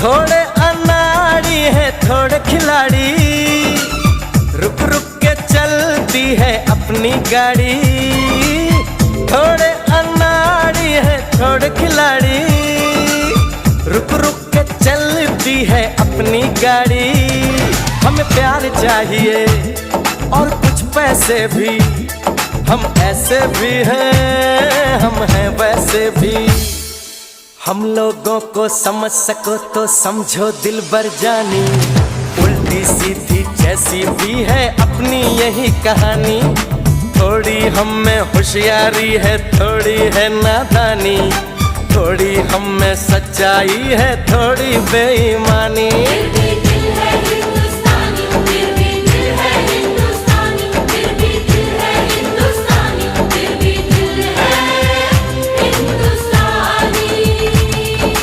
थोड़े अनाड़ी है थोड़े खिलाड़ी, रुक रुक के चलती है अपनी गाड़ी। थोड़े अनाड़ी है थोड़े खिलाड़ी, रुक रुक के चलती है अपनी गाड़ी। हमें प्यार चाहिए और कुछ पैसे भी, हम ऐसे भी हैं हम हैं वैसे भी। हम लोगों को समझ सको तो समझो दिलबर जानी, उल्टी सीधी जैसी भी है अपनी यही कहानी। थोड़ी हम में होशियारी है थोड़ी है नादानी, थोड़ी हम में सच्चाई है थोड़ी बेईमानी।